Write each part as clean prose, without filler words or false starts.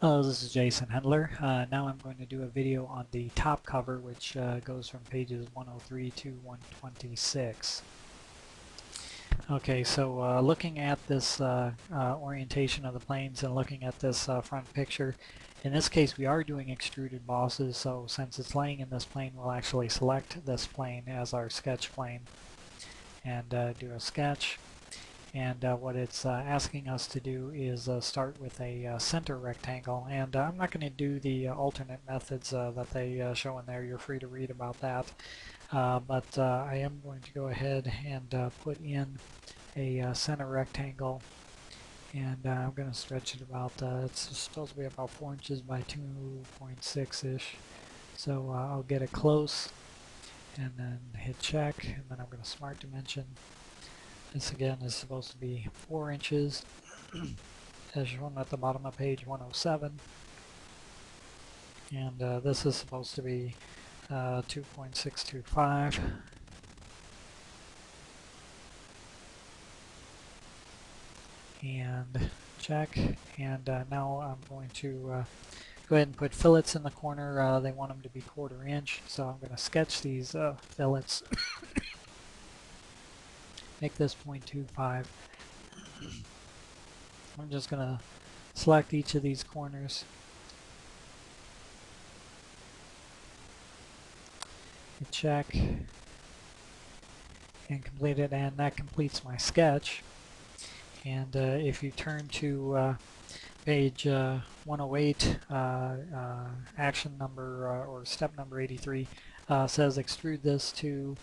Hello, this is Jason Hendler. Now I'm going to do a video on the top cover, which goes from pages 103 to 126. Okay, so looking at this orientation of the planes and looking at this front picture, in this case we are doing extruded bosses, so since it's laying in this plane, we'll actually select this plane as our sketch plane and do a sketch. And what it's asking us to do is start with a center rectangle, and I'm not going to do the alternate methods that they show in there. You're free to read about that, but I am going to go ahead and put in a center rectangle, and I'm going to stretch it about, it's supposed to be about 4 inches by 2.6-ish, so I'll get it close and then hit check, and then I'm going to smart dimension. This again is supposed to be 4 inches as shown at the bottom of page 107, and this is supposed to be 2.625, and check. And now I'm going to go ahead and put fillets in the corner. They want them to be 1/4 inch, so I'm going to sketch these fillets. Make this 0.25. I'm just going to select each of these corners, hit check, and complete it, and that completes my sketch. And if you turn to page 108, action number or step number 83 says extrude this to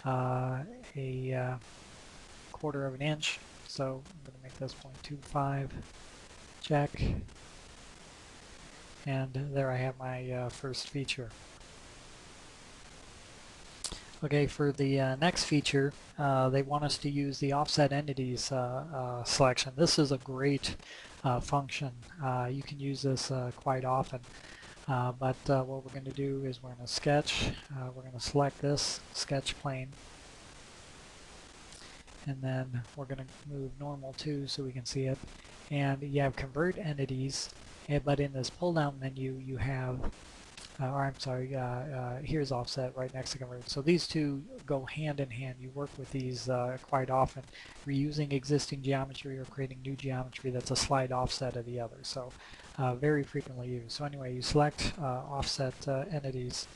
a 1/4 inch. So I'm going to make this 0.25, check, and there I have my first feature. Okay, for the next feature, they want us to use the offset entities selection. This is a great function. You can use this quite often. But what we're going to do is we're going to sketch. We're going to select this sketch plane, and then we're going to move normal to so we can see it. And you have convert entities, but in this pull down menu you have or I'm sorry, here's offset right next to convert. So these two go hand in hand. You work with these quite often, reusing existing geometry or creating new geometry that's a slight offset of the other. So very frequently used. So anyway, you select offset entities,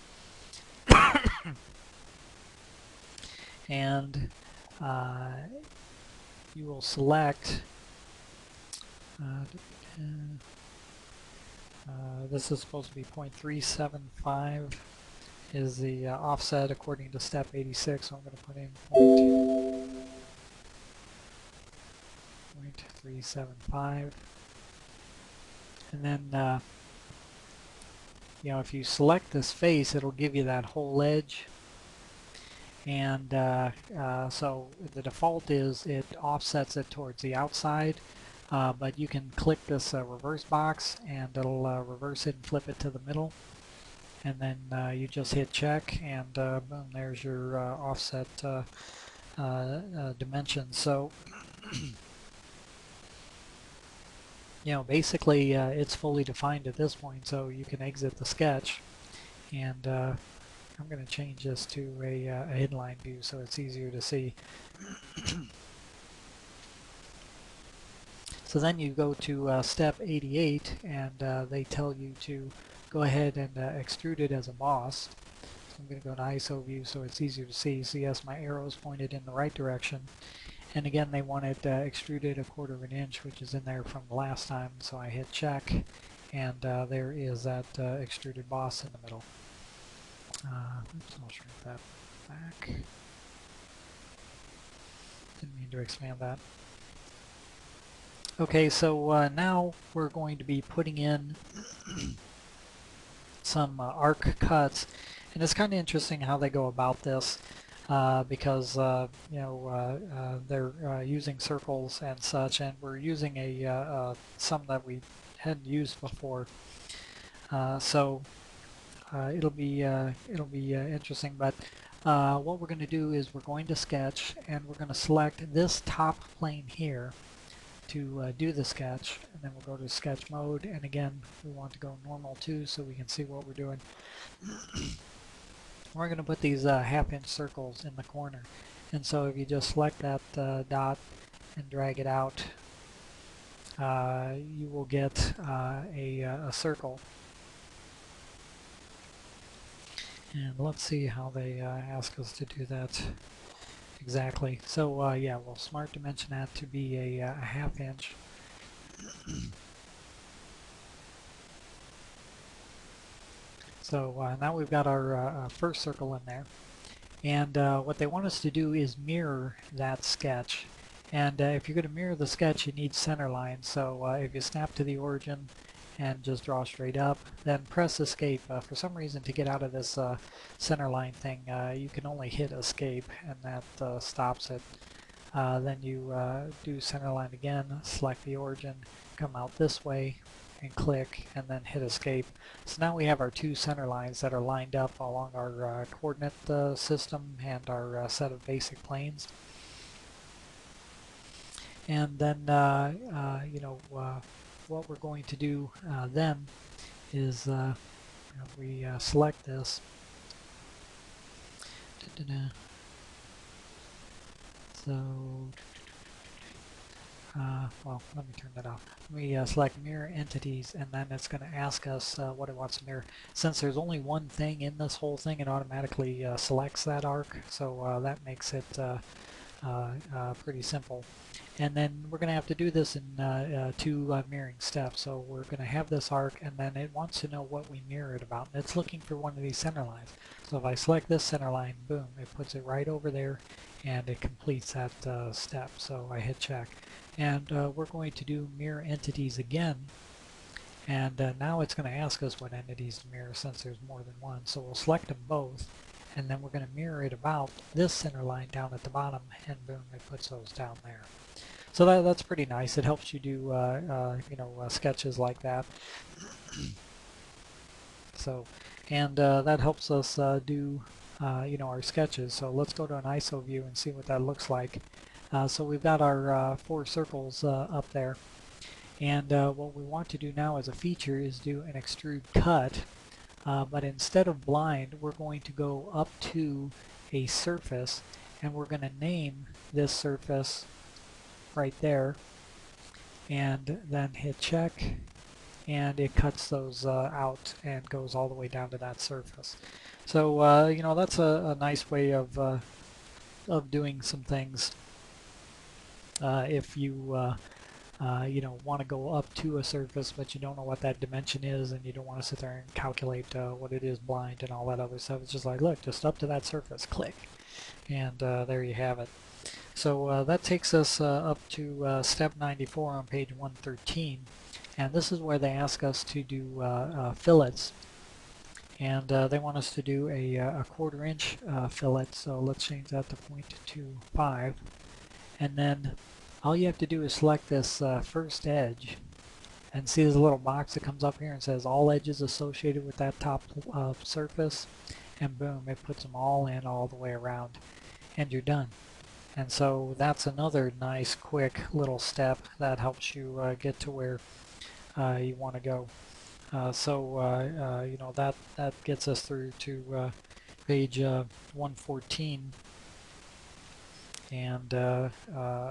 and you will select this is supposed to be 0.375 is the offset according to step 86, so I'm going to put in 0.375, and then you know, if you select this face, it'll give you that whole edge, and so the default is it offsets it towards the outside. But you can click this reverse box and it'll reverse it and flip it to the middle, and then you just hit check, and boom, there's your offset dimensions. So you know, basically it's fully defined at this point, so you can exit the sketch, and I'm going to change this to a headline view so it's easier to see. So then you go to step 88, and they tell you to go ahead and extrude it as a boss. So I'm going to go to ISO view so it's easier to see. So yes, my arrow is pointed in the right direction. And again, they want it extruded 1/4 inch, which is in there from the last time. So I hit check, and there is that extruded boss in the middle. Oops, I'll shrink that back. Didn't mean to expand that. Okay, so now we're going to be putting in some arc cuts, and it's kind of interesting how they go about this because you know, they're using circles and such, and we're using a some that we hadn't used before. So it'll be interesting. But what we're going to do is we're going to sketch, and we're going to select this top plane here to do the sketch, and then we'll go to sketch mode, and again we want to go normal too so we can see what we're doing. We're going to put these half-inch circles in the corner, and so if you just select that dot and drag it out, you will get a circle. And let's see how they ask us to do that exactly. So yeah, we'll smart dimension that to be a half-inch. So now we've got our first circle in there, and what they want us to do is mirror that sketch. And if you're going to mirror the sketch, you need center lines. So if you snap to the origin and just draw straight up, then press escape. For some reason, to get out of this center line thing, you can only hit escape, and that stops it. Then you do center line again, select the origin, come out this way, and click, and then hit escape. So now we have our two center lines that are lined up along our coordinate system and our set of basic planes. And then, you know, what we're going to do then is we select this. So, well, let me turn that off. We select mirror entities, and then it's going to ask us what it wants to mirror. Since there's only one thing in this whole thing, it automatically selects that arc, so that makes it pretty simple. And then we're going to have to do this in two mirroring steps. So we're going to have this arc, and then it wants to know what we mirror it about. And it's looking for one of these center lines. So if I select this center line, boom, it puts it right over there, and it completes that step. So I hit check. And we're going to do mirror entities again. And now it's going to ask us what entities to mirror since there's more than one. So we'll select them both, and then we're going to mirror it about this center line down at the bottom, and boom, it puts those down there. So that's pretty nice. It helps you do you know, sketches like that. So, and that helps us do you know, our sketches. So let's go to an ISO view and see what that looks like. So we've got our 4 circles up there, and what we want to do now as a feature is do an extrude cut. But instead of blind, we're going to go up to a surface, and we're going to name this surface right there, and then hit check, and it cuts those out and goes all the way down to that surface. So you know, that's a nice way of doing some things if you you know, want to go up to a surface, but you don't know what that dimension is, and you don't want to sit there and calculate what it is blind and all that other stuff. It's just like, look, just up to that surface, click, and there you have it. So that takes us up to step 94 on page 113, and this is where they ask us to do fillets, and they want us to do a 1/4 inch fillet. So let's change that to 0.25, and then all you have to do is select this first edge, and see this little box that comes up here and says all edges associated with that top surface, and boom, it puts them all in all the way around, and you're done. And so that's another nice quick little step that helps you get to where you want to go. So you know, that gets us through to page 114, and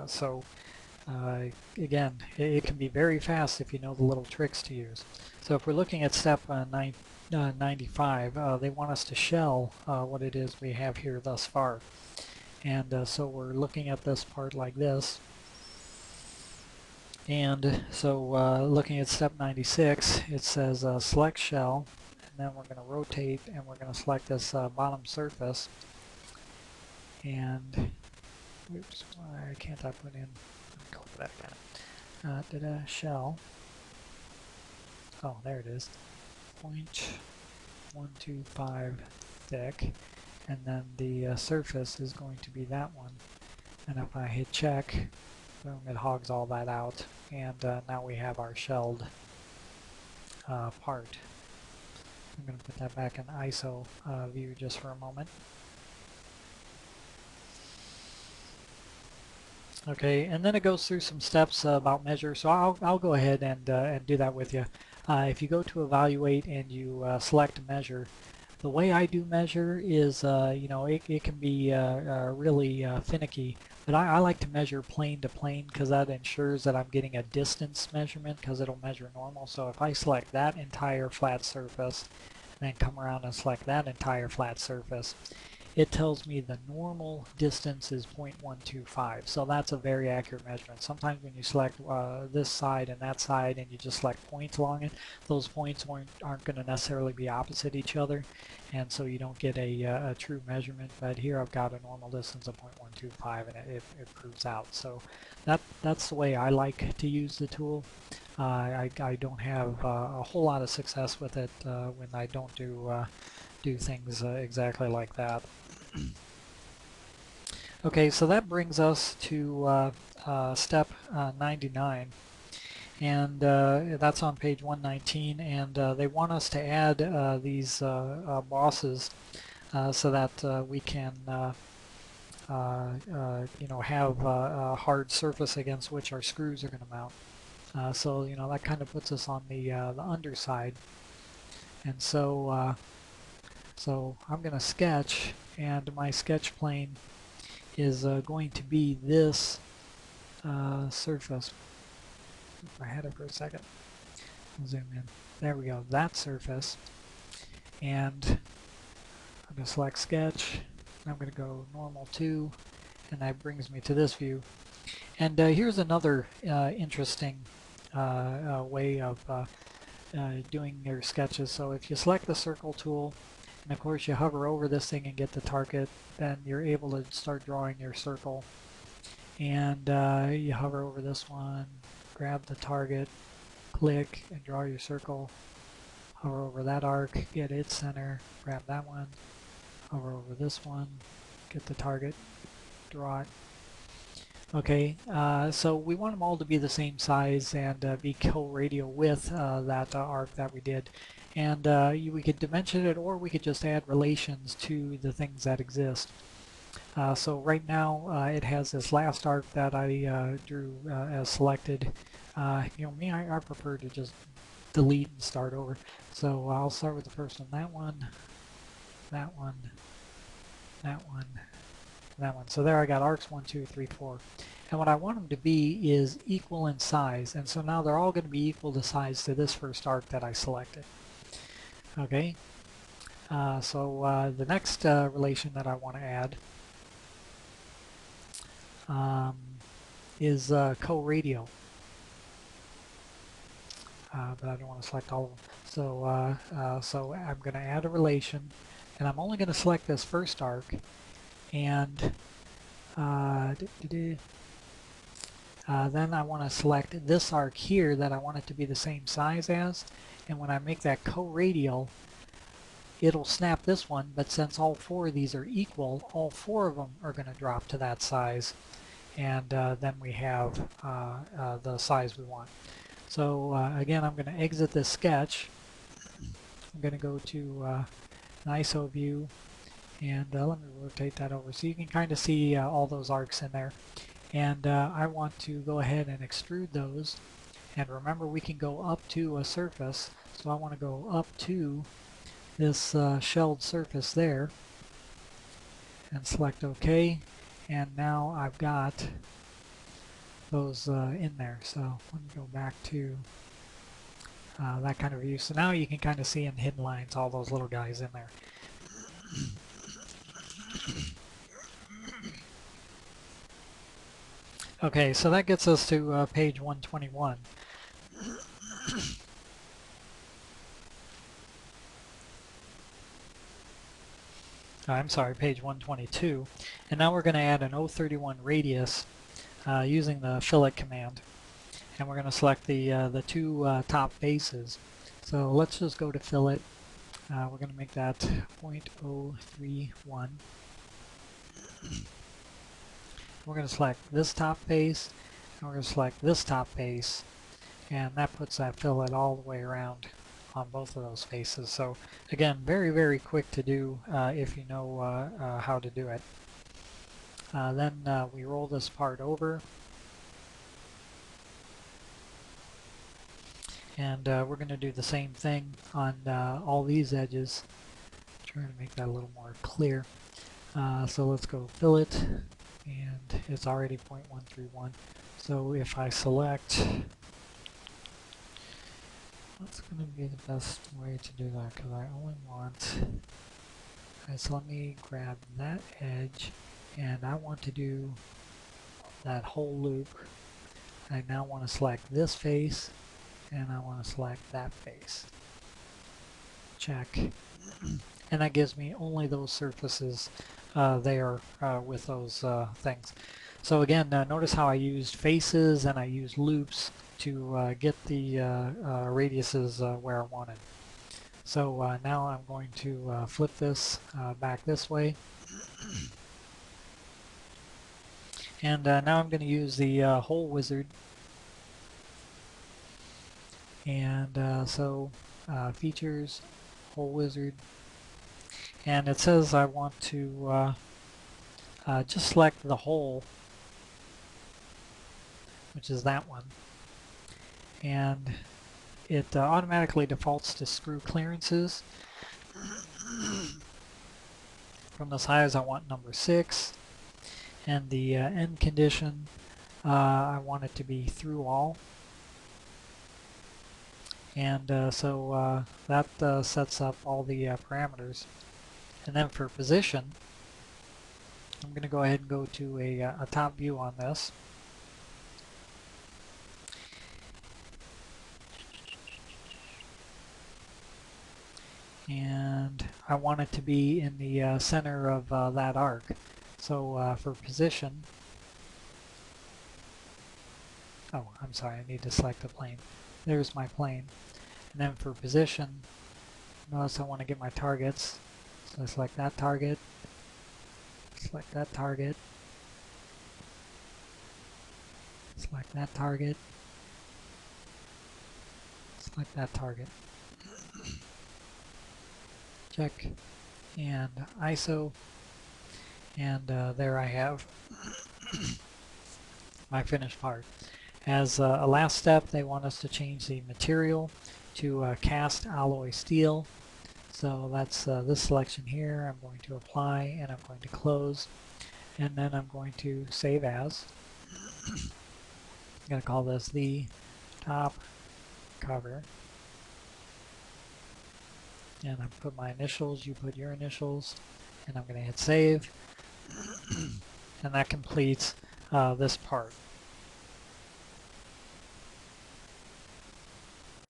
so again, it can be very fast if you know the little tricks to use. So if we're looking at step 95, they want us to shell what it is we have here thus far. And so we're looking at this part like this. And so looking at step 96, it says select shell, and then we're going to rotate, and we're going to select this bottom surface. And, oops, why can't I put in, let me click that again. Shell. Oh, there it is. 0.125 thick. And then the surface is going to be that one. And if I hit check, boom, it hogs all that out. And now we have our shelled part. I'm going to put that back in ISO view just for a moment. Okay, and then it goes through some steps about measure. So I'll go ahead and do that with you. If you go to evaluate and you select measure, the way I do measure is, you know, it can be really finicky, but I like to measure plane to plane because that ensures that I'm getting a distance measurement because it'll measure normal. So if I select that entire flat surface, then come around and select that entire flat surface, it tells me the normal distance is 0.125. So that's a very accurate measurement. Sometimes when you select this side and that side and you just select points along it, those points aren't going to necessarily be opposite each other, and so you don't get a true measurement. But here I've got a normal distance of 0.125 and it proves out. So that's the way I like to use the tool. I don't have a whole lot of success with it when I don't do things exactly like that. Okay, so that brings us to step 99, and that's on page 119, and they want us to add these bosses so that we can you know, have a hard surface against which our screws are going to mount. So you know, that kind of puts us on the underside, and so I'm going to sketch, and my sketch plane is going to be this surface. I had it for a second. I'll zoom in. There we go, that surface. And I'm going to select sketch. I'm going to go normal 2, and that brings me to this view. And here's another interesting way of doing your sketches. So if you select the circle tool, and of course you hover over this thing and get the target, then you're able to start drawing your circle. And you hover over this one, grab the target, click, and draw your circle. Hover over that arc, get its center, grab that one, hover over this one, get the target, draw it. Okay, so we want them all to be the same size and be co-radial with that arc that we did. And we could dimension it, or we could just add relations to the things that exist. So right now it has this last arc that I drew as selected. You know, me, I prefer to just delete and start over. So I'll start with the first one, that one, that one, that one, that one. So there I got arcs 1, 2, 3, 4. And what I want them to be is equal in size. And so now they're all going to be equal to size to this first arc that I selected. Okay. So the next relation that I want to add is co-radial. But I don't want to select all of them. So, so I'm going to add a relation, and I'm only going to select this first arc, and then I want to select this arc here that I want it to be the same size as, and when I make that co-radial, it'll snap this one, but since all 4 of these are equal, all 4 of them are going to drop to that size, and then we have the size we want. So again, I'm going to exit this sketch. I'm going to go to an ISO view, and let me rotate that over so you can kind of see all those arcs in there. And I want to go ahead and extrude those. And remember, we can go up to a surface, so I want to go up to this shelled surface there, and select OK. And now I've got those in there. So let me go back to that kind of view. So now you can kind of see in hidden lines all those little guys in there. Okay, so that gets us to page 121. I'm sorry, page 122. And now we're going to add an 031 radius using the fillet command. And we're going to select the 2 top faces. So let's just go to fillet. We're going to make that 0.031. We're going to select this top face, and we're going to select this top face, and that puts that fillet all the way around on both of those faces. So again, very, very quick to do if you know how to do it. Then we roll this part over, and we're going to do the same thing on all these edges. Trying to make that a little more clear. So let's go fillet, and it's already 0.131. So if I select, what's going to be the best way to do that? Because I only want, okay, so let me grab that edge, and I want to do that whole loop. I now want to select this face, and I want to select that face. Check. And that gives me only those surfaces there with those things. So again, notice how I used faces and I used loops to get the radiuses where I wanted. So now I'm going to flip this back this way. And now I'm going to use the hole wizard. And so features, hole wizard. And it says I want to just select the hole, which is that one. And it automatically defaults to screw clearances. From the size I want number 6. And the end condition, I want it to be through all. And so that sets up all the parameters. And then for position, I'm going to go ahead and go to a top view on this. And I want it to be in the center of that arc. So for position, oh, I'm sorry, I need to select the plane. There's my plane. And then for position, notice I want to get my targets. So I select that target, select that target, select that target, select that target. Check, and ISO, and there I have my finished part. As a last step, they want us to change the material to cast alloy steel. So that's this selection here. I'm going to apply, and I'm going to close, and then I'm going to save as. I'm going to call this the top cover. And I put my initials, you put your initials, and I'm going to hit save. And that completes this part.